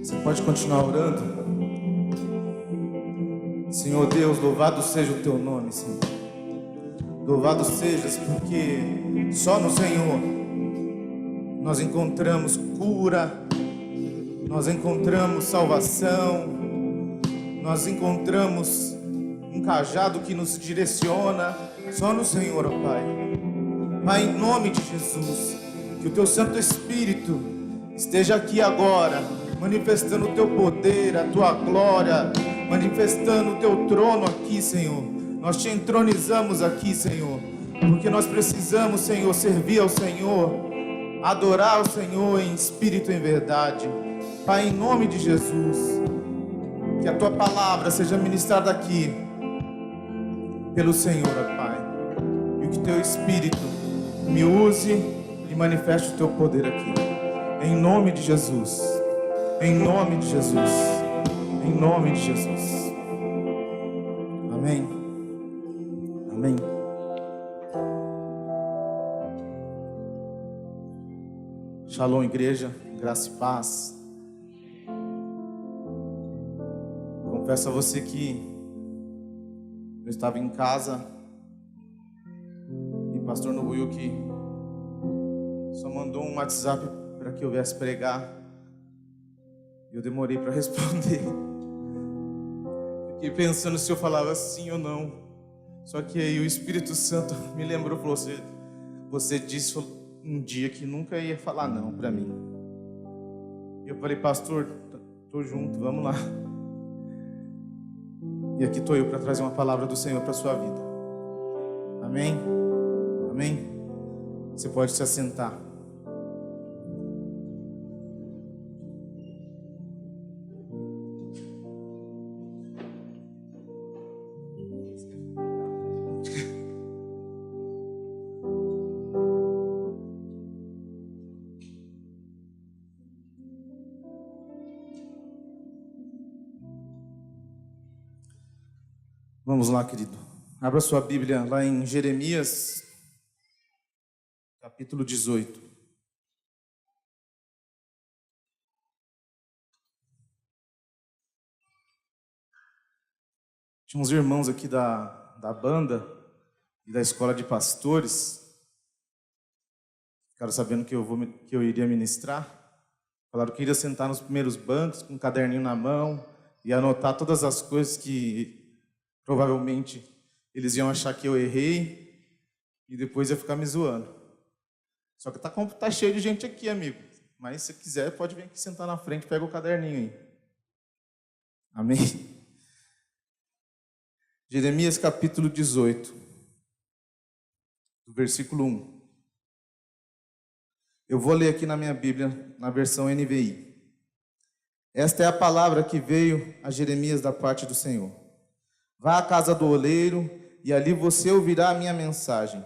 Você pode continuar orando. Senhor Deus, louvado seja o teu nome, Senhor. Louvado sejas, porque só no Senhor nós encontramos cura, nós encontramos salvação, nós encontramos um cajado que nos direciona. Só no Senhor, ó Pai. Pai, em nome de Jesus, que o teu Santo Espírito esteja aqui agora, manifestando o teu poder, a tua glória, manifestando o teu trono aqui, Senhor. Nós te entronizamos aqui, Senhor, porque nós precisamos, Senhor, servir ao Senhor, adorar ao Senhor em espírito e em verdade. Pai, em nome de Jesus, que a tua palavra seja ministrada aqui pelo Senhor, ó Pai, e que o teu Espírito me use e manifeste o teu poder aqui, em nome de Jesus, em nome de Jesus, em nome de Jesus. Amém. Amém. Shalom, igreja, graça e paz. Confesso a você que eu estava em casa e o pastor Nobuyuki só mandou um WhatsApp para que eu viesse pregar. Eu demorei para responder. Fiquei pensando se eu falava sim ou não. Só que aí o Espírito Santo me lembrou, falou: você disse um dia que nunca ia falar não para mim. E eu falei: pastor, tô junto, vamos lá. E aqui estou eu para trazer uma palavra do Senhor para a sua vida. Amém? Amém? Você pode se assentar. Vamos lá, querido. Abra sua Bíblia lá em Jeremias, capítulo 18. Tinha uns irmãos aqui da banda e da escola de pastores. Ficaram sabendo que eu iria ministrar. Falaram que iria sentar nos primeiros bancos com um caderninho na mão e anotar todas as coisas que provavelmente eles iam achar que eu errei e depois ia ficar me zoando. Só que tá cheio de gente aqui, amigo. Mas se quiser, pode vir aqui sentar na frente, pega o caderninho aí. Amém? Jeremias capítulo 18, do versículo 1. Eu vou ler aqui na minha Bíblia, na versão NVI. Esta é a palavra que veio a Jeremias da parte do Senhor. Vá à casa do oleiro, e ali você ouvirá a minha mensagem.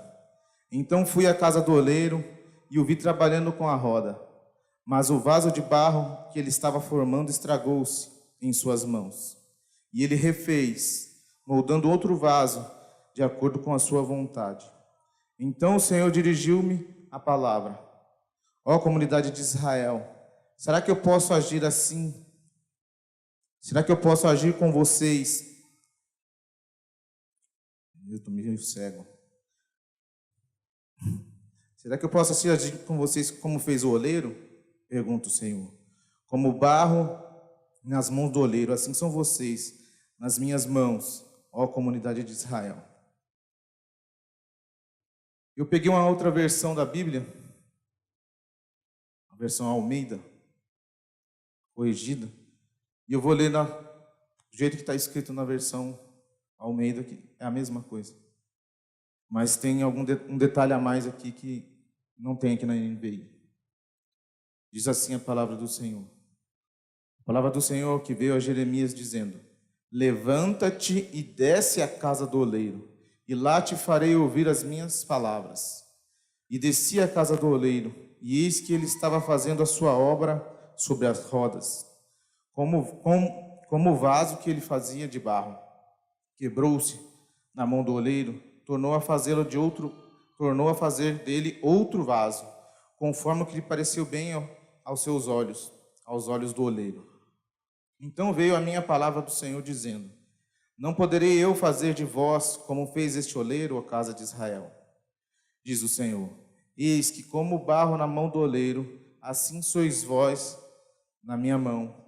Então fui à casa do oleiro, e o vi trabalhando com a roda. Mas o vaso de barro que ele estava formando estragou-se em suas mãos. E ele refez, moldando outro vaso, de acordo com a sua vontade. Então o Senhor dirigiu-me a palavra. Ó comunidade de Israel, será que eu posso agir assim? Será que eu posso agir com vocês? Eu estou meio cego. Será que eu posso assim agir com vocês como fez o oleiro? Pergunta o Senhor. Como barro nas mãos do oleiro, assim são vocês nas minhas mãos, ó comunidade de Israel. Eu peguei uma outra versão da Bíblia, a versão Almeida, corrigida, e eu vou ler do jeito que está escrito na versão Almeida, que é a mesma coisa. Mas tem um detalhe a mais aqui que não tem aqui na NVI. Diz assim a palavra do Senhor. A palavra do Senhor que veio a Jeremias dizendo: levanta-te e desce à casa do oleiro, e lá te farei ouvir as minhas palavras. E desci à casa do oleiro, e eis que ele estava fazendo a sua obra sobre as rodas, como o vaso que ele fazia de barro. Quebrou-se na mão do oleiro, tornou a fazer dele outro vaso, conforme o que lhe pareceu bem aos seus olhos, aos olhos do oleiro. Então veio a minha palavra do Senhor dizendo: Não poderei eu fazer de vós como fez este oleiro, ó casa de Israel, diz o Senhor. Eis que como o barro na mão do oleiro, assim sois vós na minha mão,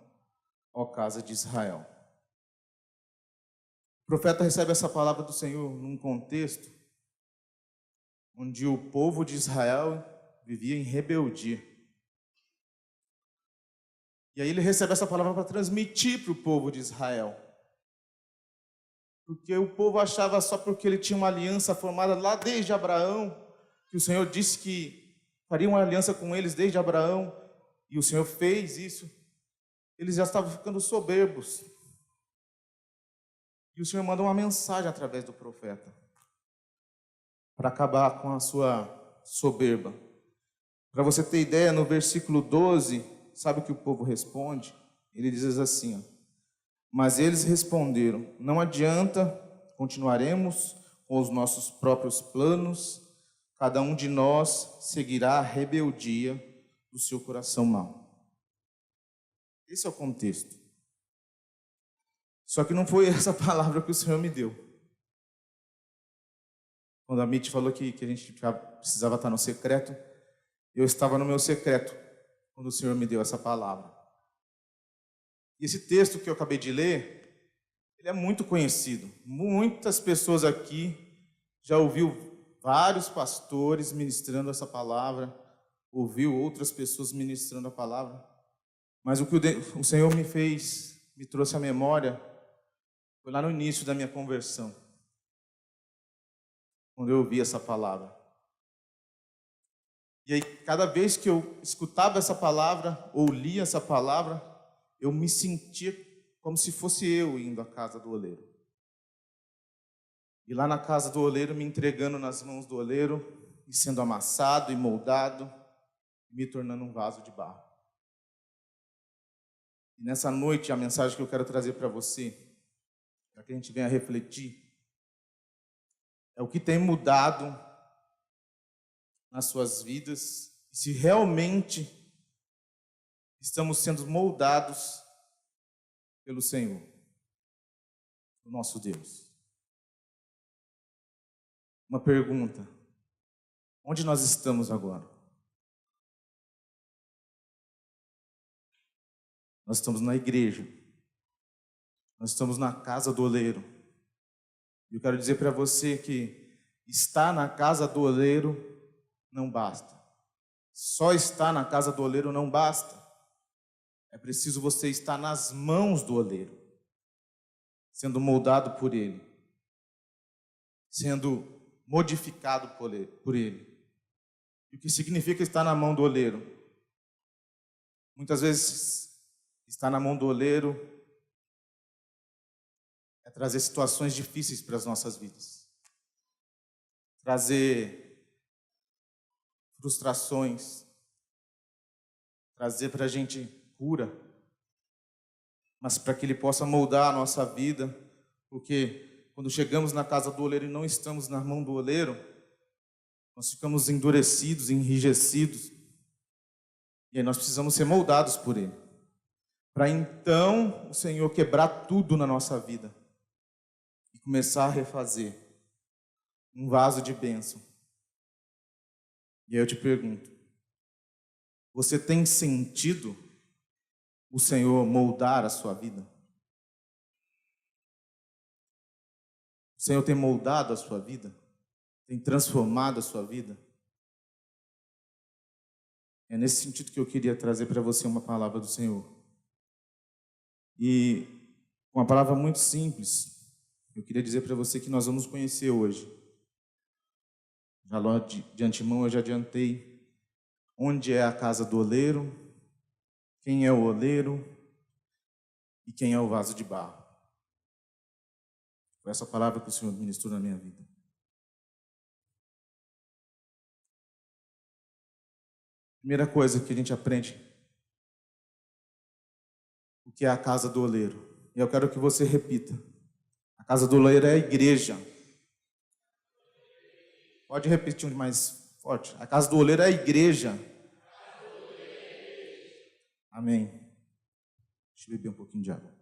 ó casa de Israel. O profeta recebe essa palavra do Senhor num contexto onde o povo de Israel vivia em rebeldia. E aí ele recebe essa palavra para transmitir para o povo de Israel. Porque o povo achava só porque ele tinha uma aliança formada lá desde Abraão, que o Senhor disse que faria uma aliança com eles desde Abraão, e o Senhor fez isso, eles já estavam ficando soberbos. E o Senhor manda uma mensagem através do profeta para acabar com a sua soberba. Para você ter ideia, no versículo 12, sabe o que o povo responde? Ele diz assim, ó: Mas eles responderam: Não adianta, continuaremos com os nossos próprios planos, cada um de nós seguirá a rebeldia do seu coração mau. Esse é o contexto. Só que não foi essa palavra que o Senhor me deu. Quando a Mitty falou que a gente já precisava estar no secreto, eu estava no meu secreto quando o Senhor me deu essa palavra. E esse texto que eu acabei de ler, ele é muito conhecido. Muitas pessoas aqui já ouviu vários pastores ministrando essa palavra, ouviu outras pessoas ministrando a palavra. Mas o que o Senhor me trouxe à memória, foi lá no início da minha conversão, quando eu ouvi essa palavra. E aí, cada vez que eu escutava essa palavra, ou lia essa palavra, eu me sentia como se fosse eu indo à casa do oleiro. E lá na casa do oleiro, me entregando nas mãos do oleiro, e sendo amassado e moldado, me tornando um vaso de barro. E nessa noite, a mensagem que eu quero trazer para você, para que a gente venha refletir, é o que tem mudado nas suas vidas, e se realmente estamos sendo moldados pelo Senhor, o nosso Deus. Uma pergunta: onde nós estamos agora? Nós estamos na igreja, nós estamos na casa do oleiro. E eu quero dizer para você que estar na casa do oleiro não basta. Só estar na casa do oleiro não basta. É preciso você estar nas mãos do oleiro, sendo moldado por ele, sendo modificado por ele. E o que significa estar na mão do oleiro? Muitas vezes, estar na mão do oleiro é trazer situações difíceis para as nossas vidas, trazer frustrações, trazer para a gente cura, mas para que ele possa moldar a nossa vida, porque quando chegamos na casa do oleiro e não estamos na mão do oleiro, nós ficamos endurecidos, enrijecidos, e aí nós precisamos ser moldados por ele, para então o Senhor quebrar tudo na nossa vida e começar a refazer um vaso de bênção. E aí eu te pergunto: você tem sentido o Senhor moldar a sua vida? O Senhor tem moldado a sua vida? Tem transformado a sua vida? É nesse sentido que eu queria trazer para você uma palavra do Senhor. E uma palavra muito simples, eu queria dizer para você que nós vamos conhecer hoje. Já logo de antemão eu já adiantei onde é a casa do oleiro, quem é o oleiro e quem é o vaso de barro. Foi essa palavra que o Senhor ministrou na minha vida. Primeira coisa que a gente aprende, o que é a casa do oleiro. E eu quero que você repita: a casa do oleiro é a igreja. Pode repetir mais forte. A casa do oleiro é a igreja. Amém. Deixa eu beber um pouquinho de água.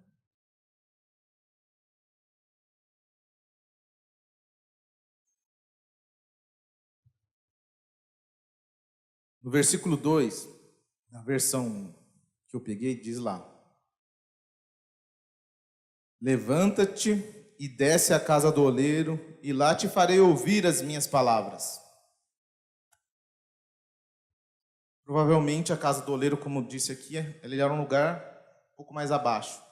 No versículo 2, na versão que eu peguei, diz lá: levanta-te e desce à casa do oleiro, e lá te farei ouvir as minhas palavras. Provavelmente a casa do oleiro, como eu disse aqui, ele era um lugar um pouco mais abaixo.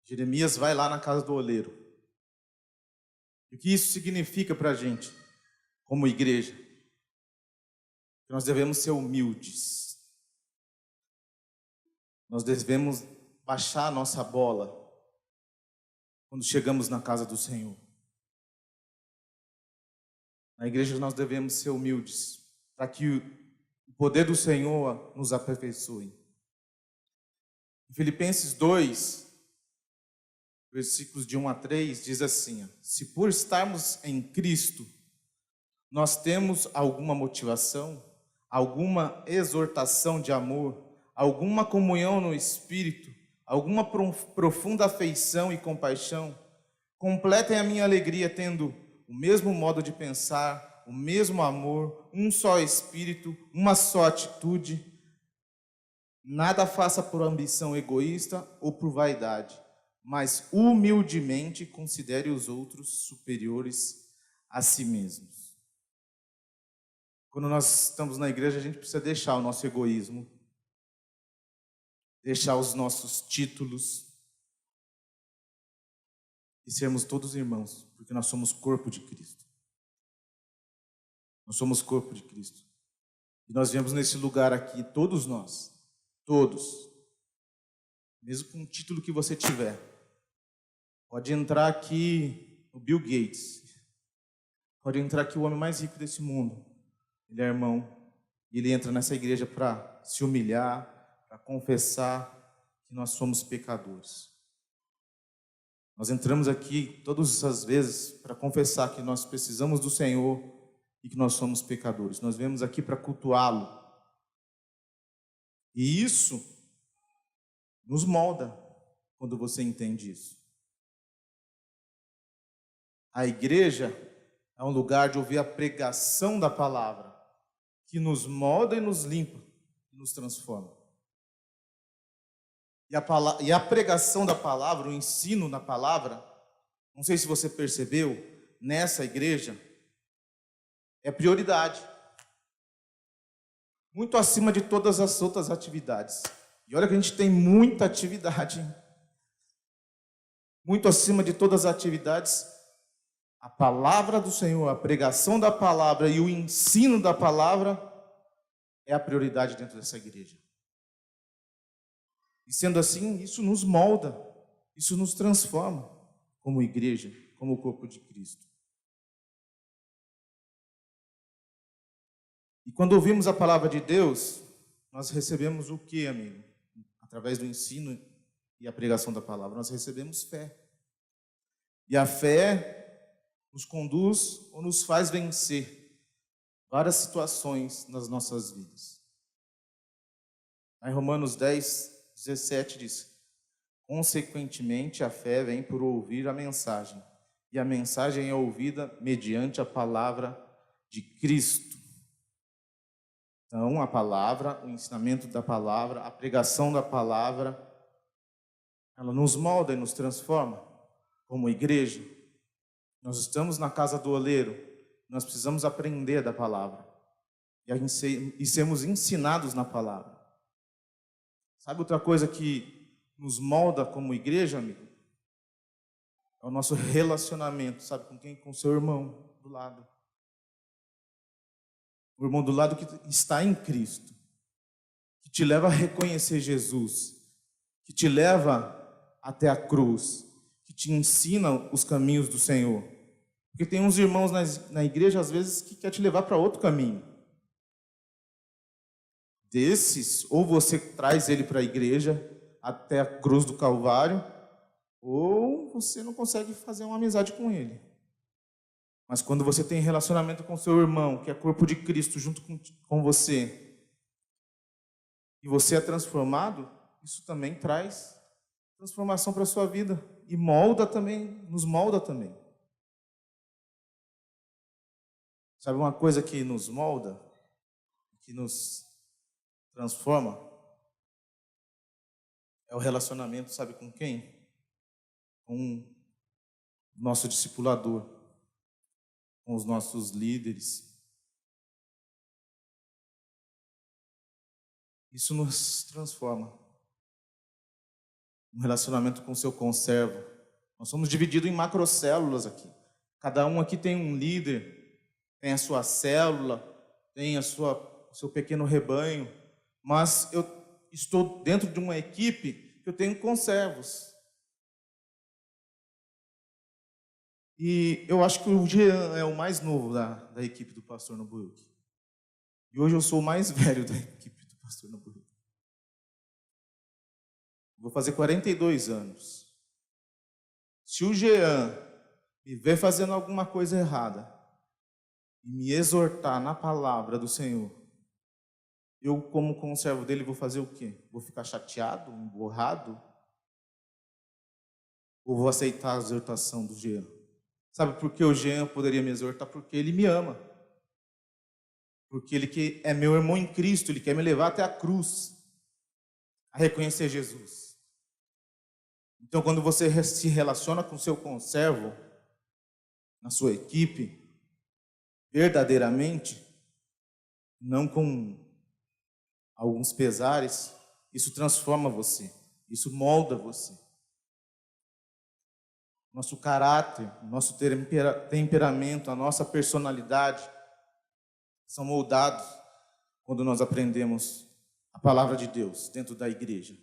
Jeremias vai lá na casa do oleiro. E o que isso significa para a gente, como igreja? Que nós devemos ser humildes. Nós devemos baixar a nossa bola quando chegamos na casa do Senhor. Na igreja nós devemos ser humildes, para que o poder do Senhor nos aperfeiçoe. Em Filipenses 2, versículos de 1 a 3, diz assim: se por estarmos em Cristo, nós temos alguma motivação, alguma exortação de amor, alguma comunhão no Espírito, alguma profunda afeição e compaixão, completem a minha alegria tendo o mesmo modo de pensar, o mesmo amor, um só Espírito, uma só atitude. Nada faça por ambição egoísta ou por vaidade, mas humildemente considere os outros superiores a si mesmos. Quando nós estamos na igreja, a gente precisa deixar o nosso egoísmo, deixar os nossos títulos e sermos todos irmãos, porque nós somos corpo de Cristo. Nós somos corpo de Cristo. E nós viemos nesse lugar aqui, todos nós, todos, mesmo com o título que você tiver. Pode entrar aqui o Bill Gates, pode entrar aqui o homem mais rico desse mundo. Ele é irmão, e ele entra nessa igreja para se humilhar, para confessar que nós somos pecadores. Nós entramos aqui todas as vezes para confessar que nós precisamos do Senhor e que nós somos pecadores. Nós viemos aqui para cultuá-lo. E isso nos molda quando você entende isso. A igreja é um lugar de ouvir a pregação da palavra, que nos molda e nos limpa, e nos transforma. E a pregação da palavra, o ensino da palavra, não sei se você percebeu, nessa igreja, é prioridade. Muito acima de todas as outras atividades. E olha que a gente tem muita atividade. Muito acima de todas as atividades, a palavra do Senhor, a pregação da palavra e o ensino da palavra é a prioridade dentro dessa igreja. E sendo assim, isso nos molda, isso nos transforma como igreja, como o corpo de Cristo. E quando ouvimos a palavra de Deus, nós recebemos o que, amigo? Através do ensino e a pregação da palavra, nós recebemos fé. E a fé nos conduz ou nos faz vencer várias situações nas nossas vidas. Em Romanos 10, 17 diz: consequentemente, a fé vem por ouvir a mensagem, e a mensagem é ouvida mediante a palavra de Cristo. Então, a palavra, o ensinamento da palavra, a pregação da palavra, ela nos molda e nos transforma como igreja. Nós estamos na casa do oleiro, nós precisamos aprender da palavra e sermos ensinados na palavra. Sabe outra coisa que nos molda como igreja, amigo? É o nosso relacionamento, sabe com quem? Com o seu irmão do lado. O irmão do lado que está em Cristo, que te leva a reconhecer Jesus, que te leva até a cruz, que te ensina os caminhos do Senhor. Porque tem uns irmãos na igreja, às vezes, que quer te levar para outro caminho. Desses, ou você traz ele para a igreja, até a cruz do Calvário, ou você não consegue fazer uma amizade com ele. Mas quando você tem relacionamento com seu irmão, que é corpo de Cristo, junto com você, e você é transformado, isso também traz transformação para a sua vida. E molda também, nos molda também. Sabe uma coisa que nos molda, que nos transforma? É o relacionamento, sabe com quem? Com o nosso discipulador, com os nossos líderes. Isso nos transforma. Um relacionamento com o seu conservo. Nós somos divididos em macrocélulas aqui. Cada um aqui tem um líder, tem a sua célula, tem o seu pequeno rebanho. Mas eu estou dentro de uma equipe que eu tenho conservos. E eu acho que o Jean é o mais novo da equipe do pastor Noburuki. E hoje eu sou o mais velho da equipe do pastor Noburuki. Vou fazer 42 anos. Se o Jean me ver fazendo alguma coisa errada e me exortar na palavra do Senhor, eu, como conservo dele, vou fazer o quê? Vou ficar chateado, emburrado? Ou vou aceitar a exortação do Jean? Sabe por que o Jean poderia me exortar? Porque ele me ama. Porque ele que é meu irmão em Cristo, ele quer me levar até a cruz, a reconhecer Jesus. Então, quando você se relaciona com o seu conservo, na sua equipe, verdadeiramente, não com alguns pesares, isso transforma você, isso molda você. Nosso caráter, nosso temperamento, a nossa personalidade são moldados quando nós aprendemos a palavra de Deus dentro da igreja.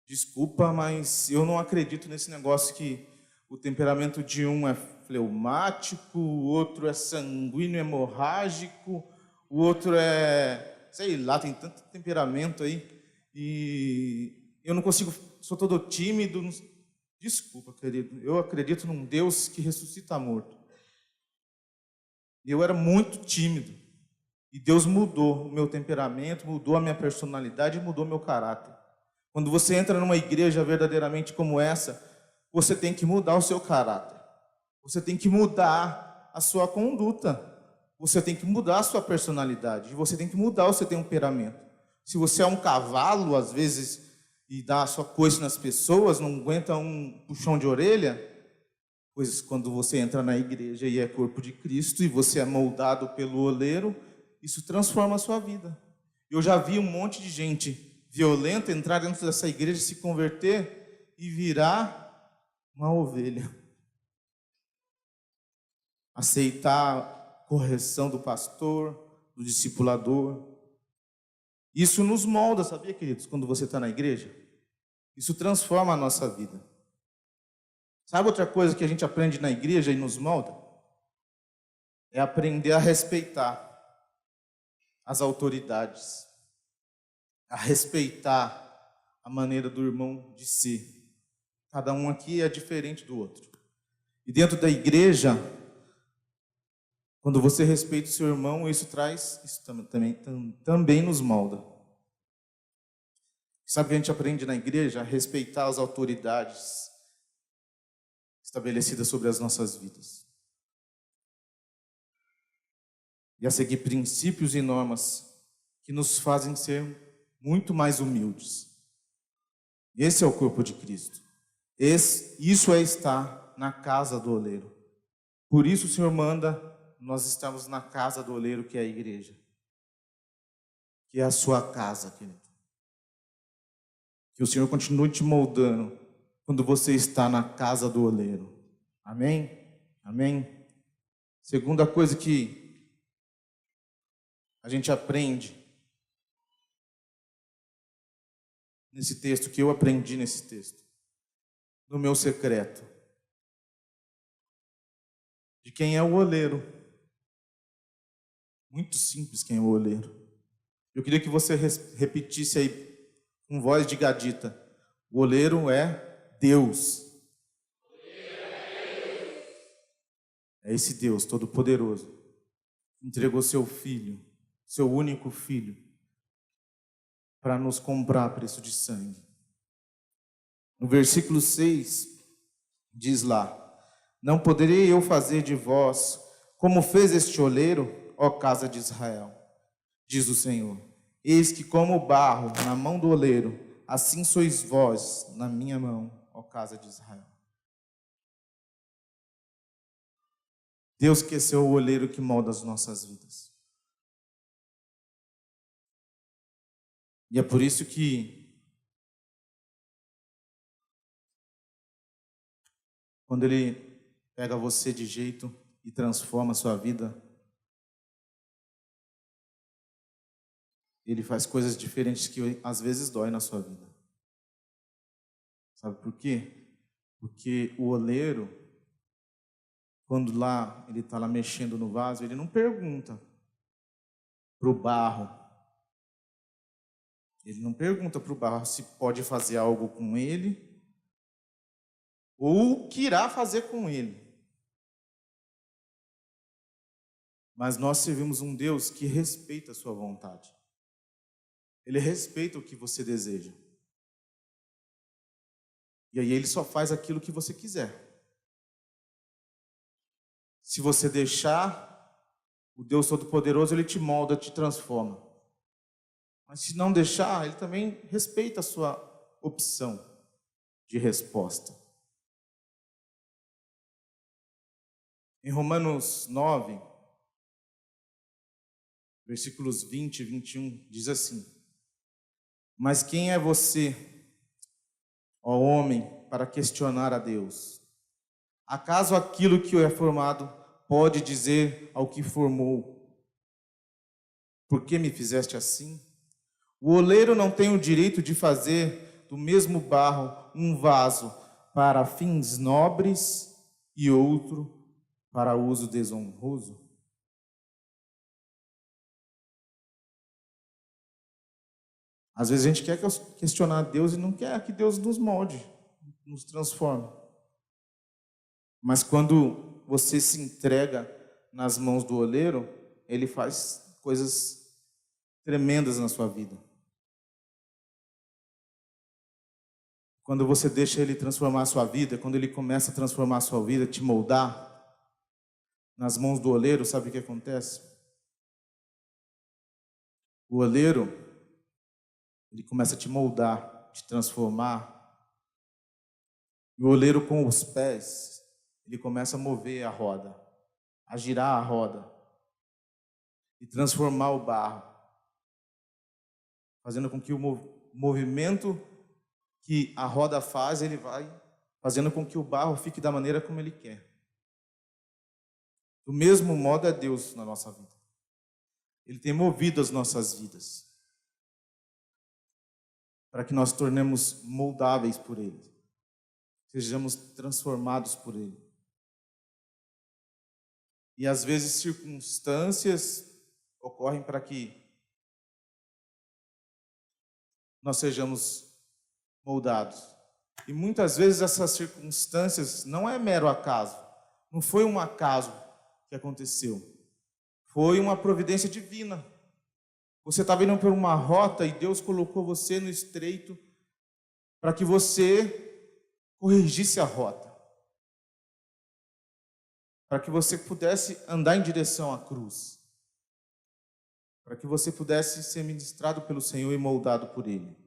Desculpa, mas eu não acredito nesse negócio que o temperamento de um é fleumático, o outro é sanguíneo hemorrágico, o outro é, sei lá, tem tanto temperamento aí, e eu não consigo, sou todo tímido. Desculpa, querido, eu acredito num Deus que ressuscita morto. Eu era muito tímido, e Deus mudou o meu temperamento, mudou a minha personalidade e mudou o meu caráter. Quando você entra numa igreja verdadeiramente como essa, você tem que mudar o seu caráter. Você tem que mudar a sua conduta. Você tem que mudar a sua personalidade. E você tem que mudar o seu temperamento. Se você é um cavalo, às vezes, e dá a sua coice nas pessoas, não aguenta um puxão de orelha, pois quando você entra na igreja e é corpo de Cristo, e você é moldado pelo oleiro, isso transforma a sua vida. Eu já vi um monte de gente violenta entrar dentro dessa igreja, se converter e virar uma ovelha. Aceitar a correção do pastor, do discipulador. Isso nos molda, sabia, queridos? Quando você está na igreja, isso transforma a nossa vida. Sabe outra coisa que a gente aprende na igreja e nos molda? É aprender a respeitar as autoridades, a respeitar a maneira do irmão de ser. Cada um aqui é diferente do outro. E dentro da igreja, quando você respeita o seu irmão, isso também nos molda. Sabe o que a gente aprende na igreja? A respeitar as autoridades estabelecidas sobre as nossas vidas. E a seguir princípios e normas que nos fazem ser muito mais humildes. Esse é o corpo de Cristo. Isso é estar na casa do oleiro. Por isso o Senhor manda nós estamos na casa do oleiro, que é a igreja. Que é a sua casa, querido. Que o Senhor continue te moldando quando você está na casa do oleiro. Amém? Amém? Segunda coisa que a gente aprende nesse texto, que eu aprendi nesse texto, no meu secreto, de quem é o oleiro. Muito simples quem é o oleiro. Eu queria que você repetisse aí com voz de gadita. O oleiro é Deus. É esse Deus todo-poderoso. Entregou seu filho, seu único filho, para nos comprar a preço de sangue. No versículo 6, diz lá: Não poderei eu fazer de vós como fez este oleiro, ó casa de Israel, diz o Senhor. Eis que como barro na mão do oleiro, assim sois vós na minha mão, ó casa de Israel. Deus quer ser o oleiro que molda as nossas vidas. E é por isso que, quando Ele pega você de jeito e transforma a sua vida, Ele faz coisas diferentes que às vezes dói na sua vida. Sabe por quê? Porque o oleiro, quando lá ele está lá mexendo no vaso, ele não pergunta para o barro. Ele não pergunta para o barro se pode fazer algo com ele ou o que irá fazer com ele. Mas nós servimos um Deus que respeita a sua vontade. Ele respeita o que você deseja. E aí ele só faz aquilo que você quiser. Se você deixar, o Deus Todo-Poderoso, Ele te molda, te transforma. Mas se não deixar, Ele também respeita a sua opção de resposta. Em Romanos 9, versículos 20 e 21, diz assim: Mas quem é você, ó homem, para questionar a Deus? Acaso aquilo que é formado pode dizer ao que formou: Por que me fizeste assim? O oleiro não tem o direito de fazer do mesmo barro um vaso para fins nobres e outro para uso desonroso? Às vezes a gente quer questionar Deus e não quer que Deus nos molde, nos transforme. Mas quando você se entrega nas mãos do oleiro, ele faz coisas tremendas na sua vida. Quando você deixa ele transformar a sua vida, quando ele começa a transformar a sua vida, te moldar nas mãos do oleiro, sabe o que acontece? O oleiro, ele começa a te moldar, te transformar. E o oleiro com os pés, ele começa a mover a roda, a girar a roda e transformar o barro, fazendo com que o movimento que a roda faz, ele vai fazendo com que o barro fique da maneira como ele quer. Do mesmo modo é Deus na nossa vida. Ele tem movido as nossas vidas para que nós tornemos moldáveis por Ele, sejamos transformados por Ele. E às vezes circunstâncias ocorrem para que nós sejamos moldados. E muitas vezes essas circunstâncias não é mero acaso. Não foi um acaso que aconteceu. Foi uma providência divina. Você estava indo por uma rota e Deus colocou você no estreito para que você corrigisse a rota. Para que você pudesse andar em direção à cruz. Para que você pudesse ser ministrado pelo Senhor e moldado por Ele.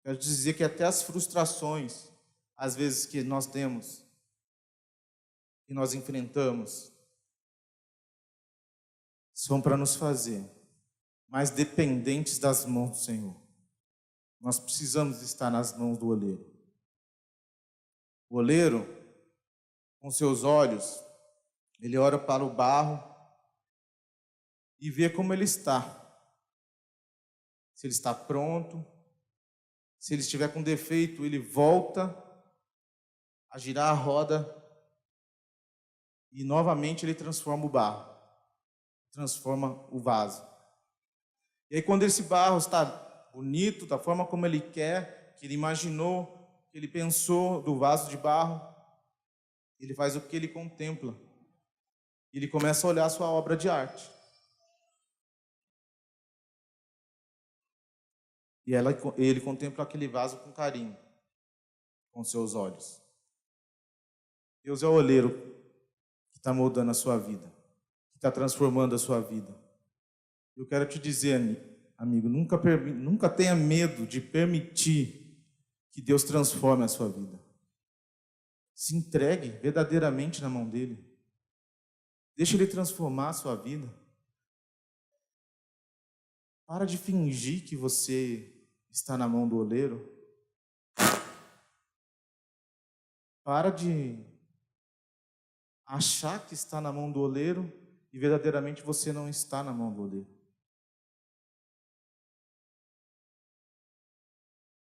Quero dizer que até as frustrações, às vezes, que nós temos, que nós enfrentamos, são para nos fazer mais dependentes das mãos do Senhor. Nós precisamos estar nas mãos do oleiro. O oleiro, com seus olhos, ele olha para o barro e vê como ele está. Se ele está pronto, se ele estiver com defeito, ele volta a girar a roda e novamente ele transforma o barro, transforma o vaso. E aí quando esse barro está bonito, da forma como ele quer, que ele imaginou, que ele pensou do vaso de barro, ele faz o que ele contempla. Ele começa a olhar a sua obra de arte. E ele contempla aquele vaso com carinho, com seus olhos. Deus é o oleiro que está moldando a sua vida, que está transformando a sua vida. Eu quero te dizer, amigo, nunca tenha medo de permitir que Deus transforme a sua vida. Se entregue verdadeiramente na mão dele. Deixe ele transformar a sua vida. Para de fingir que você está na mão do oleiro. Para de achar que está na mão do oleiro e verdadeiramente você não está na mão do oleiro.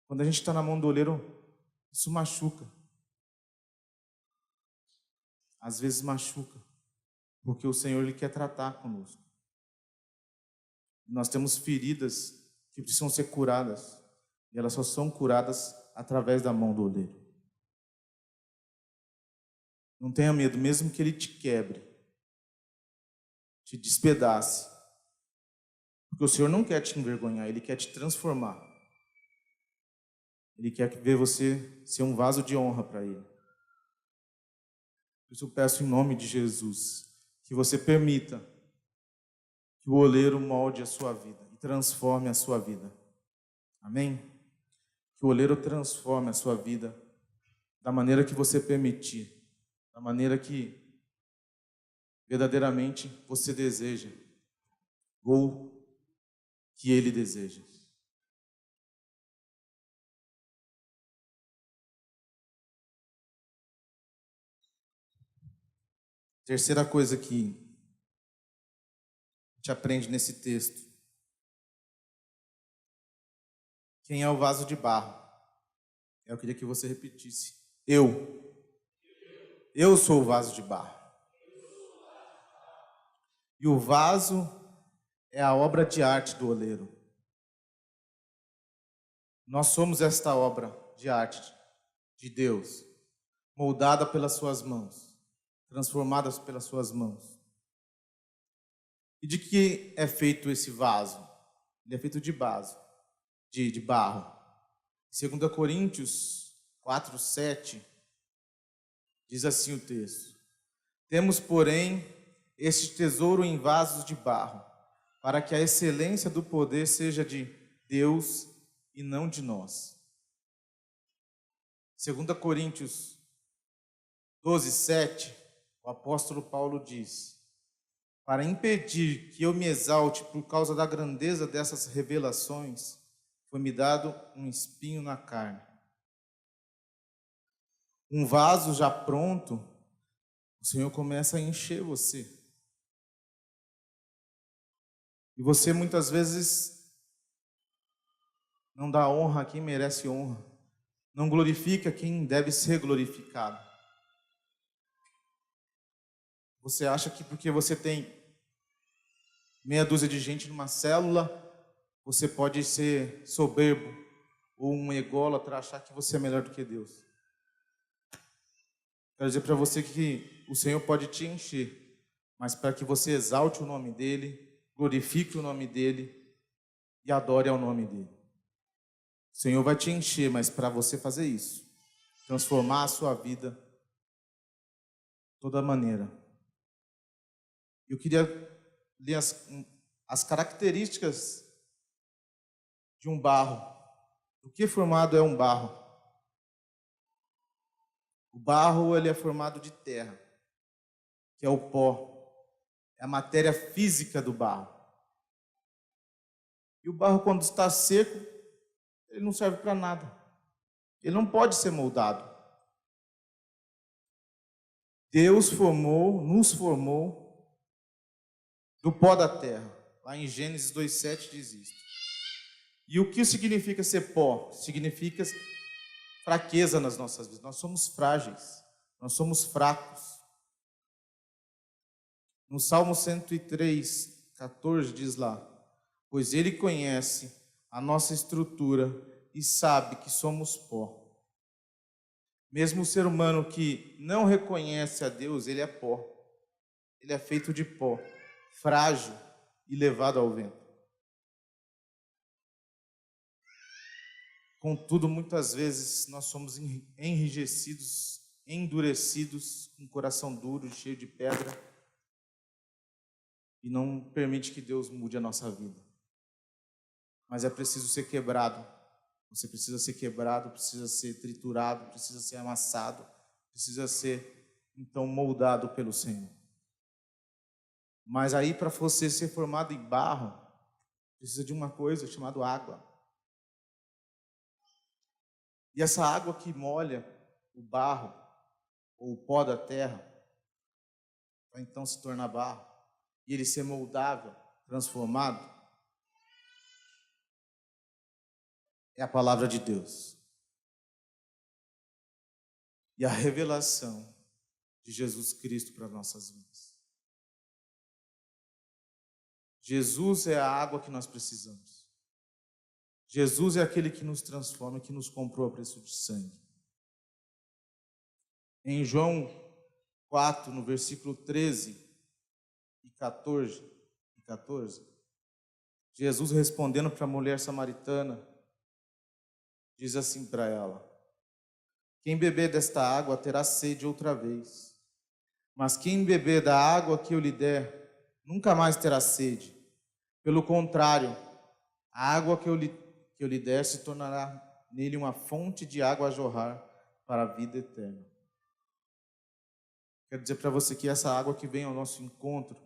Quando a gente está na mão do oleiro, isso machuca. Às vezes machuca, porque o Senhor ele quer tratar conosco. Nós temos feridas que precisam ser curadas, e elas só são curadas através da mão do oleiro. Não tenha medo, mesmo que ele te quebre, te despedace, porque o Senhor não quer te envergonhar, ele quer te transformar. Ele quer ver você ser um vaso de honra para ele. Por isso eu peço em nome de Jesus que você permita que o oleiro molde a sua vida e transforme a sua vida. Amém? Que o oleiro transforme a sua vida da maneira que você permitir, da maneira que verdadeiramente você deseja ou que ele deseja. Terceira coisa que a gente aprende nesse texto. Quem é o vaso de barro? Eu queria que você repetisse. Eu sou o vaso de barro. E o vaso é a obra de arte do oleiro. Nós somos esta obra de arte de Deus, moldada pelas suas mãos, transformadas pelas suas mãos. E de que é feito esse vaso? Ele é feito de barro. 2 Coríntios 4:7 diz assim o texto: Temos, porém, este tesouro em vasos de barro, para que a excelência do poder seja de Deus e não de nós. 2 Coríntios 12:7, o apóstolo Paulo diz: Para impedir que eu me exalte por causa da grandeza dessas revelações, foi-me dado um espinho na carne. Um vaso já pronto, o Senhor começa a encher você. E você muitas vezes não dá honra a quem merece honra, não glorifica quem deve ser glorificado. Você acha que porque você tem meia dúzia de gente numa célula, você pode ser soberbo ou um ególatra, achar que você é melhor do que Deus. Quero dizer para você que o Senhor pode te encher, mas para que você exalte o nome dEle, glorifique o nome dEle e adore ao nome dEle. O Senhor vai te encher, mas para você fazer isso, transformar a sua vida de toda maneira. Eu queria ler as características de um barro. Do que formado é um barro? O barro ele é formado de terra, que é o pó. É a matéria física do barro. E o barro, quando está seco, ele não serve para nada. Ele não pode ser moldado. Deus nos formou do pó da terra. Lá em Gênesis 2:7 diz isso. E o que significa ser pó? Significa fraqueza nas nossas vidas. Nós somos frágeis, nós somos fracos. No Salmo 103:14 diz lá: Pois Ele conhece a nossa estrutura e sabe que somos pó. Mesmo o ser humano que não reconhece a Deus, ele é pó. Ele é feito de pó, frágil e levado ao vento. contudo, muitas vezes nós somos enrijecidos, endurecidos, com o coração duro, cheio de pedra, e não permite que Deus mude a nossa vida. Mas é preciso ser quebrado. Você precisa ser quebrado, precisa ser triturado, precisa ser amassado, precisa ser, então, moldado pelo Senhor. Mas aí, para você ser formado em barro, precisa de uma coisa chamada água. E essa água que molha o barro, ou o pó da terra, vai então se tornar barro, e ele ser moldável, transformado, é a palavra de Deus. E a revelação de Jesus Cristo para as nossas vidas. Jesus é a água que nós precisamos. Jesus é aquele que nos transforma, que nos comprou a preço de sangue. Em João 4, no versículo 13 e 14, Jesus respondendo para a mulher samaritana, diz assim para ela: quem beber desta água terá sede outra vez, mas quem beber da água que eu lhe der, nunca mais terá sede. Pelo contrário, a água que eu lhe der se tornará nele uma fonte de água a jorrar para a vida eterna. Quero dizer para você que essa água que vem ao nosso encontro,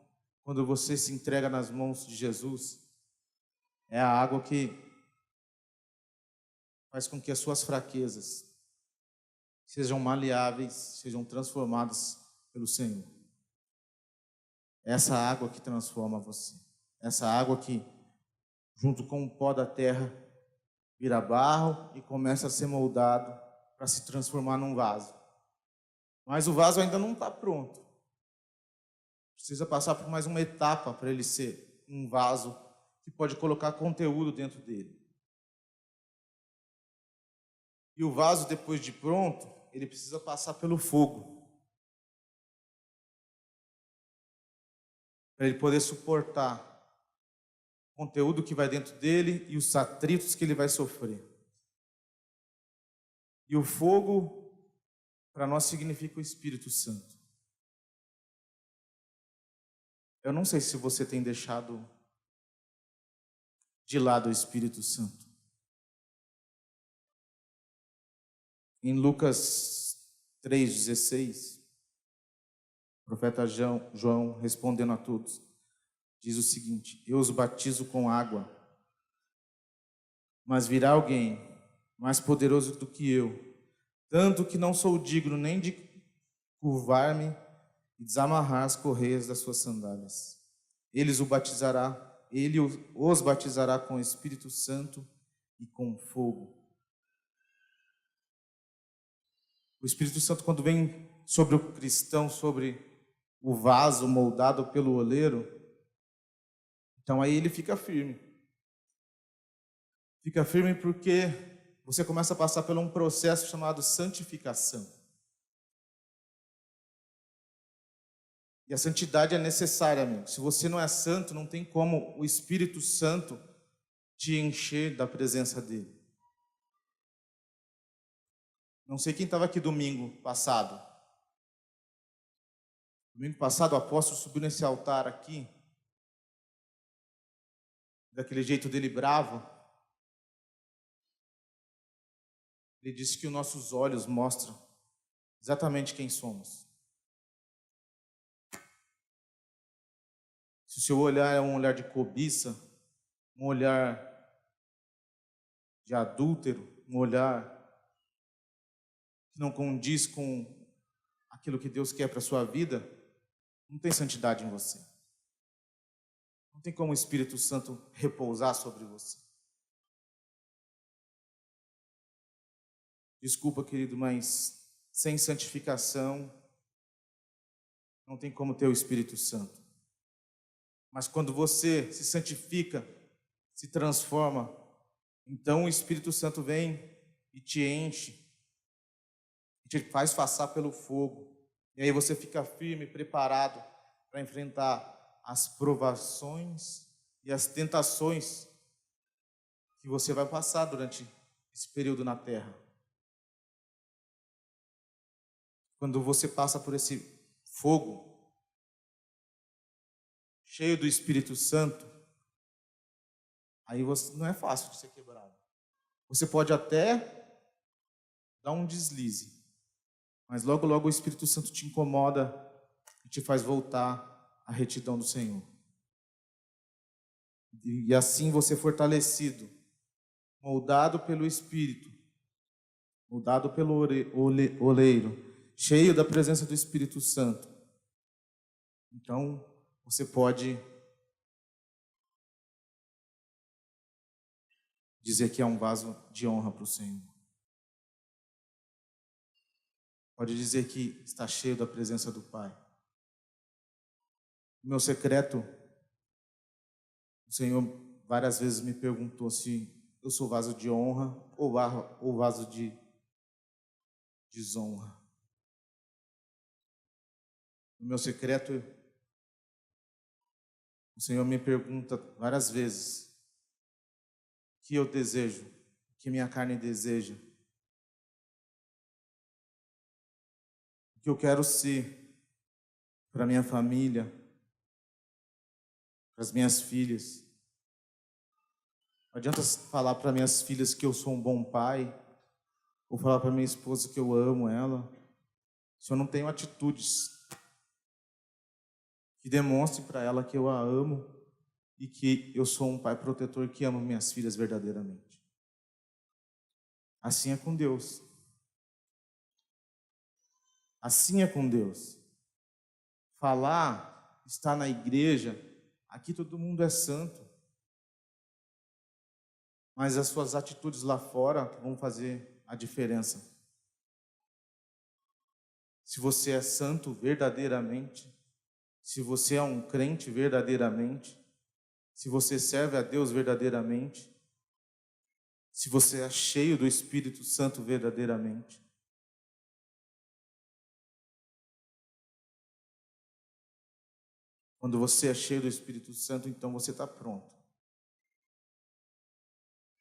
quando você se entrega nas mãos de Jesus, é a água que faz com que as suas fraquezas sejam maleáveis, sejam transformadas pelo Senhor. Essa água que transforma você. Essa água que, junto com o pó da terra, vira barro e começa a ser moldado para se transformar num vaso. Mas o vaso ainda não está pronto. Precisa passar por mais uma etapa para ele ser um vaso que pode colocar conteúdo dentro dele. E o vaso, depois de pronto, ele precisa passar pelo fogo, para ele poder suportar o conteúdo que vai dentro dele e os atritos que ele vai sofrer. E o fogo, para nós, significa o Espírito Santo. Eu não sei se você tem deixado de lado o Espírito Santo. Em Lucas 3,16, o profeta João, respondendo a todos, diz o seguinte: eu os batizo com água, mas virá alguém mais poderoso do que eu, tanto que não sou digno nem de curvar-me e desamarrar as correias das suas sandálias. Ele os batizará com o Espírito Santo e com fogo. O Espírito Santo, quando vem sobre o cristão, sobre o vaso moldado pelo oleiro, então aí ele fica firme. Fica firme porque você começa a passar por um processo chamado santificação. E a santidade é necessária, amigo. Se você não é santo, não tem como o Espírito Santo te encher da presença dele. Não sei quem estava aqui domingo passado. Domingo passado o apóstolo subiu nesse altar aqui, daquele jeito dele bravo. Ele disse que os nossos olhos mostram exatamente quem somos. Se o seu olhar é um olhar de cobiça, um olhar de adúltero, um olhar que não condiz com aquilo que Deus quer para a sua vida, não tem santidade em você. Não tem como o Espírito Santo repousar sobre você. Desculpa, querido, mas sem santificação não tem como ter o Espírito Santo. Mas quando você se santifica, se transforma, então o Espírito Santo vem e te enche, e te faz passar pelo fogo. E aí você fica firme, preparado para enfrentar as provações e as tentações que você vai passar durante esse período na terra. Quando você passa por esse fogo, cheio do Espírito Santo, aí não é fácil de ser quebrado. Você pode até dar um deslize, mas logo, logo o Espírito Santo te incomoda e te faz voltar à retidão do Senhor. E assim você fortalecido, moldado pelo Espírito, moldado pelo oleiro, cheio da presença do Espírito Santo. Então, você pode dizer que é um vaso de honra para o Senhor. Pode dizer que está cheio da presença do Pai. No meu secreto, o Senhor várias vezes me perguntou se eu sou vaso de honra ou vaso de desonra. No meu secreto, o Senhor me pergunta várias vezes o que eu desejo, o que minha carne deseja, o que eu quero ser para minha família, para as minhas filhas. Não adianta falar para minhas filhas que eu sou um bom pai, ou falar para minha esposa que eu amo ela, se eu não tenho atitudes que demonstrem para ela que eu a amo e que eu sou um pai protetor que amo minhas filhas verdadeiramente. Assim é com Deus. Assim é com Deus. Falar, estar na igreja, aqui todo mundo é santo. Mas as suas atitudes lá fora vão fazer a diferença. Se você é santo verdadeiramente, se você é um crente verdadeiramente, se você serve a Deus verdadeiramente, se você é cheio do Espírito Santo verdadeiramente. Quando você é cheio do Espírito Santo, então você está pronto.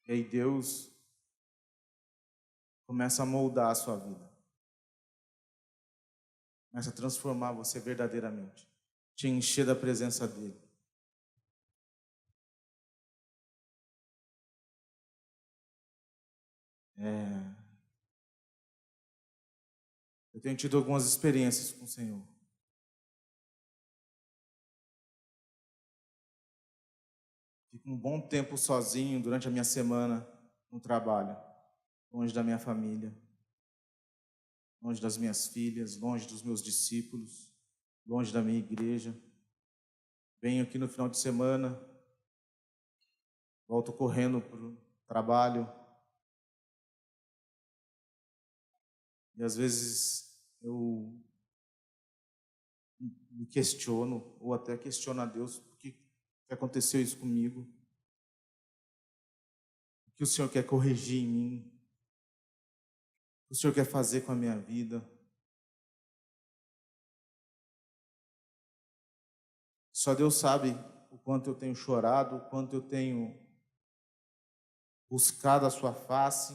E aí Deus começa a moldar a sua vida. Começa a transformar você verdadeiramente. Te encher da presença dEle. Eu tenho tido algumas experiências com o Senhor. Fico um bom tempo sozinho durante a minha semana no trabalho, longe da minha família, longe das minhas filhas, longe dos meus discípulos, longe da minha igreja. Venho aqui no final de semana, volto correndo para o trabalho. E às vezes eu me questiono, ou até questiono a Deus, por que aconteceu isso comigo? O que o Senhor quer corrigir em mim? O que o Senhor quer fazer com a minha vida? Só Deus sabe o quanto eu tenho chorado, o quanto eu tenho buscado a sua face.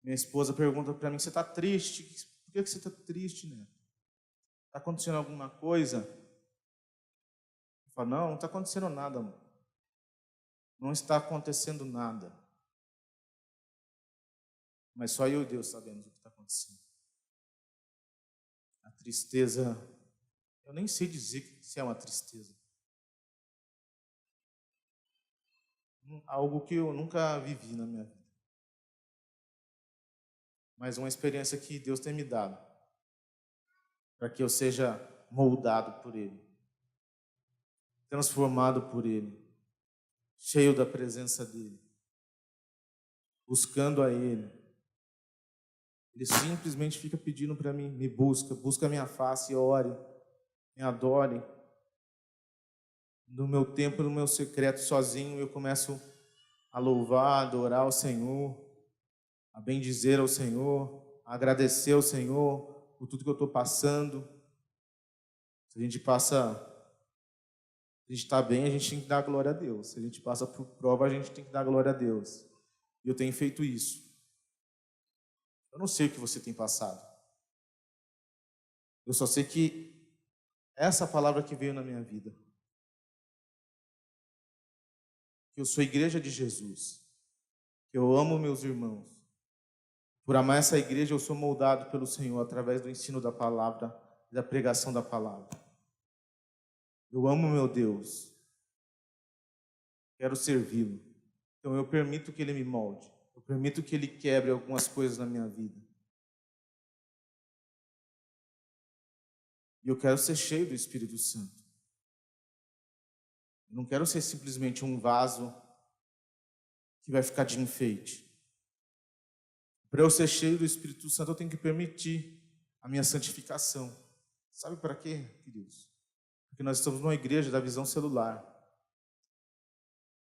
Minha esposa pergunta para mim, você está triste? Por que você está triste, né? Está acontecendo alguma coisa? Eu falo, não está acontecendo nada, amor. Não está acontecendo nada. Mas só eu e Deus sabemos o que está acontecendo. A tristeza, eu nem sei dizer se é uma tristeza. Algo que eu nunca vivi na minha vida. Mas uma experiência que Deus tem me dado. Para que eu seja moldado por Ele. Transformado por Ele. Cheio da presença dEle. Buscando a Ele. Ele simplesmente fica pedindo para mim, me busca a minha face, ore, me adore. No meu tempo, no meu secreto, sozinho, eu começo a louvar, a adorar ao Senhor, a bendizer ao Senhor, a agradecer ao Senhor por tudo que eu estou passando. Se a gente está bem, a gente tem que dar glória a Deus. Se a gente passa por prova, a gente tem que dar glória a Deus. E eu tenho feito isso. Eu não sei o que você tem passado. Eu só sei que essa palavra que veio na minha vida, que eu sou igreja de Jesus, que eu amo meus irmãos. Por amar essa igreja, eu sou moldado pelo Senhor através do ensino da palavra, da pregação da palavra. Eu amo meu Deus. Quero servi-lo. Então eu permito que Ele me molde. Eu permito que Ele quebre algumas coisas na minha vida. E eu quero ser cheio do Espírito Santo. Eu não quero ser simplesmente um vaso que vai ficar de enfeite. Para eu ser cheio do Espírito Santo, eu tenho que permitir a minha santificação. Sabe para quê, queridos? Porque nós estamos numa igreja da visão celular.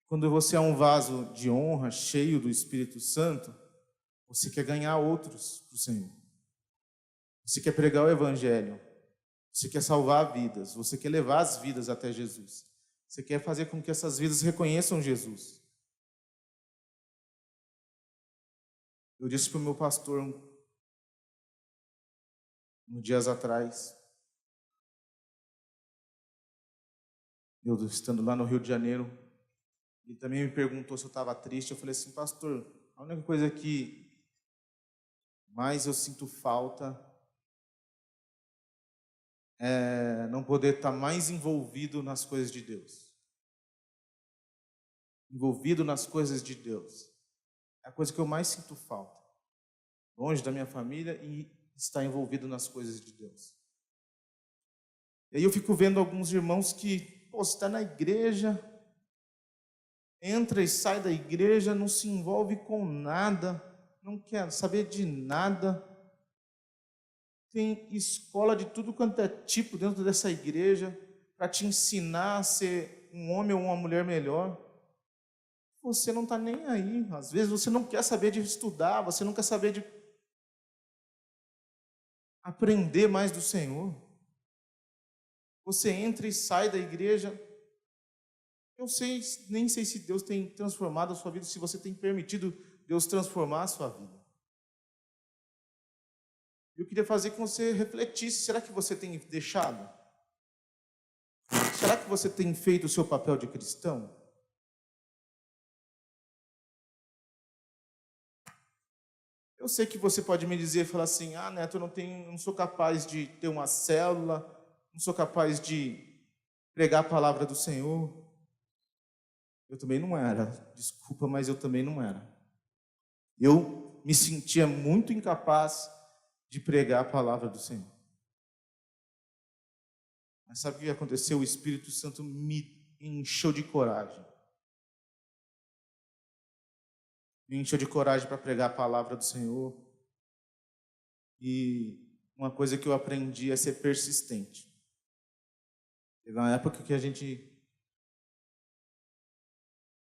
Quando você é um vaso de honra, cheio do Espírito Santo, você quer ganhar outros para o Senhor. Você quer pregar o Evangelho. Você quer salvar vidas. Você quer levar as vidas até Jesus. Você quer fazer com que essas vidas reconheçam Jesus. Eu disse para o meu pastor, uns dias atrás, eu estando lá no Rio de Janeiro, ele também me perguntou se eu estava triste. Eu falei assim, pastor, a única coisa que mais eu sinto falta é não poder estar mais envolvido nas coisas de Deus. Envolvido nas coisas de Deus. É a coisa que eu mais sinto falta. Longe da minha família e estar envolvido nas coisas de Deus. E aí eu fico vendo alguns irmãos que, você está na igreja, entra e sai da igreja, não se envolve com nada, não quer saber de nada. Tem escola de tudo quanto é tipo dentro dessa igreja para te ensinar a ser um homem ou uma mulher melhor. Você não está nem aí. Às vezes você não quer saber de estudar, você não quer saber de aprender mais do Senhor. Você entra e sai da igreja. Eu nem sei se Deus tem transformado a sua vida, se você tem permitido Deus transformar a sua vida. Eu queria fazer com que você refletisse. Será que você tem deixado? Será que você tem feito o seu papel de cristão? Eu sei que você pode me dizer, falar assim, Neto, eu não sou capaz de ter uma célula, não sou capaz de pregar a palavra do Senhor. Eu também não era, desculpa, mas eu também não era. Eu me sentia muito incapaz de pregar a palavra do Senhor. Mas sabe o que aconteceu? O Espírito Santo me encheu de coragem. Me encheu de coragem para pregar a palavra do Senhor. E uma coisa que eu aprendi é ser persistente. Teve uma época que a gente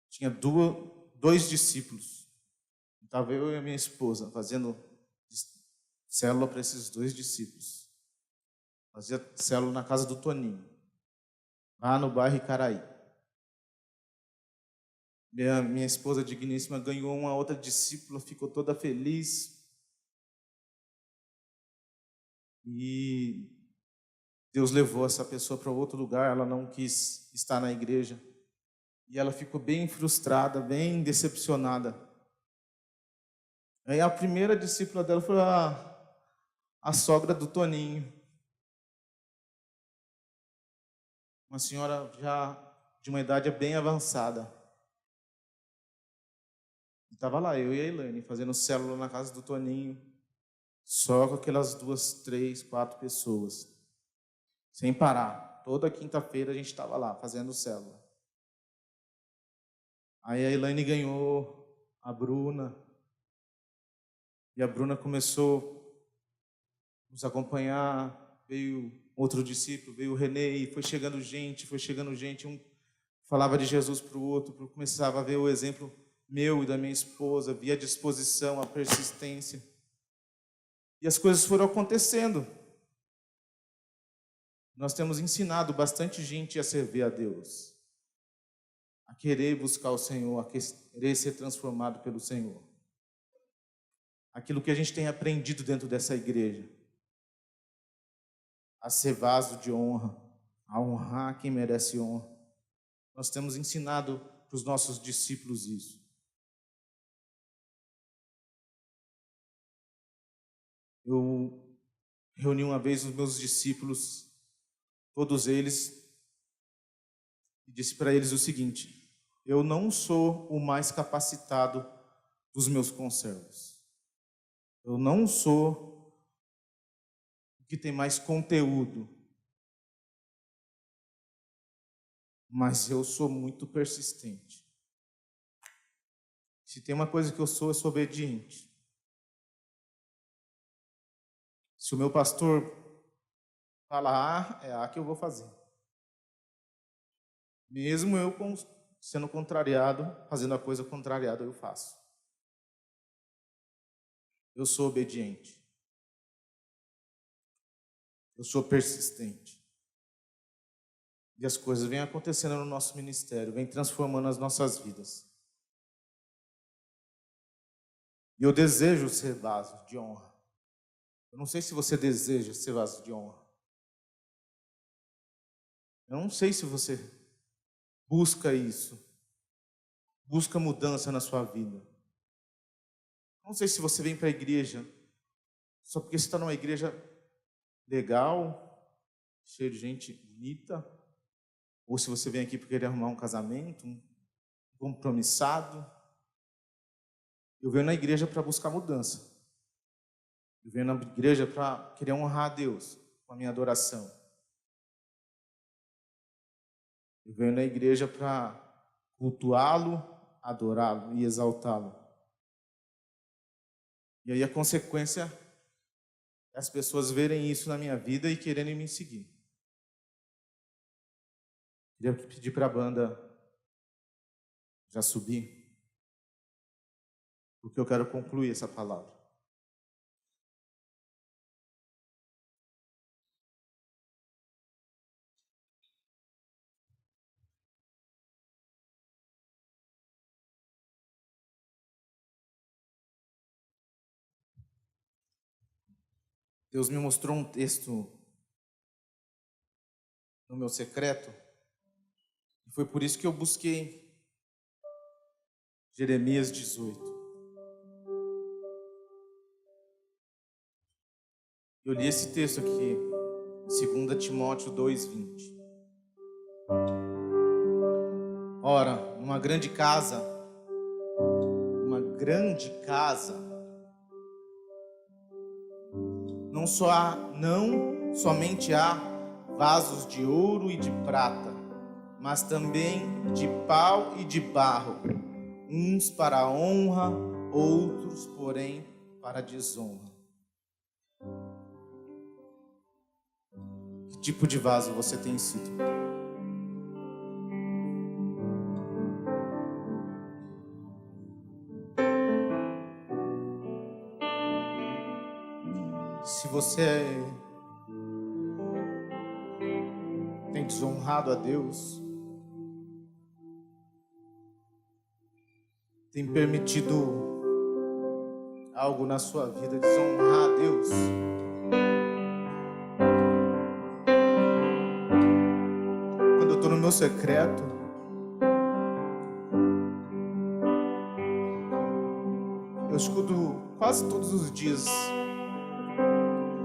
tinha dois discípulos. Estava eu e a minha esposa fazendo célula para esses dois discípulos. Fazia célula na casa do Toninho, lá no bairro Icaraí. Minha esposa digníssima ganhou uma outra discípula, ficou toda feliz. E Deus levou essa pessoa para outro lugar, ela não quis estar na igreja. E ela ficou bem frustrada, bem decepcionada. Aí a primeira discípula dela foi a sogra do Toninho. Uma senhora já de uma idade bem avançada. Estava lá, eu e a Elaine, fazendo célula na casa do Toninho, só com aquelas 2, 3, 4 pessoas, sem parar. Toda quinta-feira a gente estava lá, fazendo célula. Aí a Elaine ganhou a Bruna, e a Bruna começou a nos acompanhar, veio outro discípulo, veio o Renê, e foi chegando gente, um falava de Jesus para o outro, começava a ver o exemplo meu e da minha esposa, via a disposição, a persistência. E as coisas foram acontecendo. Nós temos ensinado bastante gente a servir a Deus. a querer buscar o Senhor, a querer ser transformado pelo Senhor. Aquilo que a gente tem aprendido dentro dessa igreja, a ser vaso de honra, a honrar quem merece honra. Nós temos ensinado para os nossos discípulos isso. Eu reuni uma vez os meus discípulos, todos eles, e disse para eles o seguinte: eu não sou o mais capacitado dos meus conservos. Eu não sou o que tem mais conteúdo. Mas eu sou muito persistente. Se tem uma coisa que eu sou obediente. Se o meu pastor fala A, é A que eu vou fazer. Mesmo eu sendo contrariado, fazendo a coisa contrariada, eu faço. Eu sou obediente. Eu sou persistente. E as coisas vêm acontecendo no nosso ministério, vêm transformando as nossas vidas. E eu desejo ser vaso de honra. Eu não sei se você deseja ser vaso de honra. Eu não sei se você busca isso. Busca mudança na sua vida. Eu não sei se você vem para a igreja só porque você está numa igreja legal, cheia de gente bonita, ou se você vem aqui porque quer arrumar um casamento, um compromissado. Eu venho na igreja para buscar mudança. Eu venho na igreja para querer honrar a Deus com a minha adoração. Eu venho na igreja para cultuá-lo, adorá-lo e exaltá-lo. E aí a consequência é as pessoas verem isso na minha vida e quererem me seguir. Queria pedir para a banda já subir, porque eu quero concluir essa palavra. Deus me mostrou um texto no meu secreto, e foi por isso que eu busquei Jeremias 18. Eu li esse texto aqui, 2 Timóteo 2:20. Ora, uma grande casa, não somente há vasos de ouro e de prata, mas também de pau e de barro, uns para a honra, outros, porém, para a desonra. Que tipo de vaso você tem sido? Se você tem desonrado a Deus, tem permitido algo na sua vida desonrar a Deus, quando eu estou no meu secreto, eu escuto quase todos os dias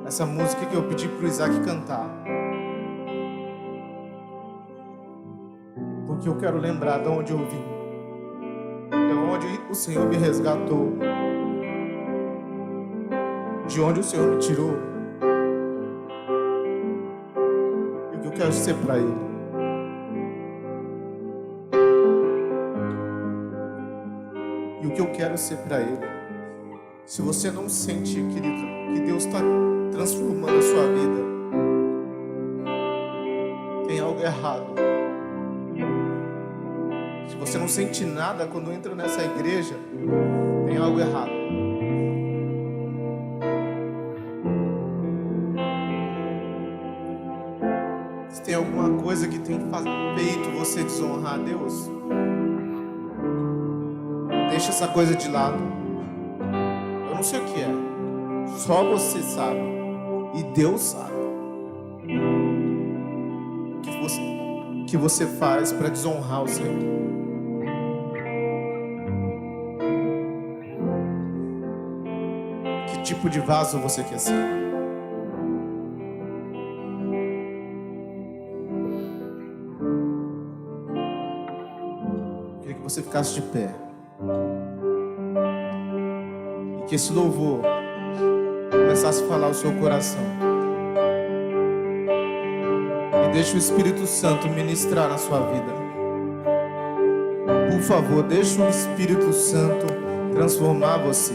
essa música que eu pedi para o Isaac cantar, porque eu quero lembrar de onde eu vim, de onde o Senhor me resgatou, de onde o Senhor me tirou, e o que eu quero ser para Ele. E o que eu quero ser para Ele. Se você não sente, querido, que Deus está transformando a sua vida, tem algo errado. Se você não sente nada quando entra nessa igreja, tem algo errado. Se tem alguma coisa que tem feito você desonrar a Deus, Deixa essa coisa de lado. Eu não sei o que é. Só você sabe. E Deus sabe. O que você faz para desonrar o Senhor? Que tipo de vaso você quer ser? Eu queria que você ficasse de pé. E que esse louvor começasse a falar o seu coração. E deixe o Espírito Santo ministrar na sua vida. Por favor, deixe o Espírito Santo transformar você.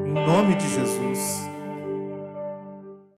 Em nome de Jesus.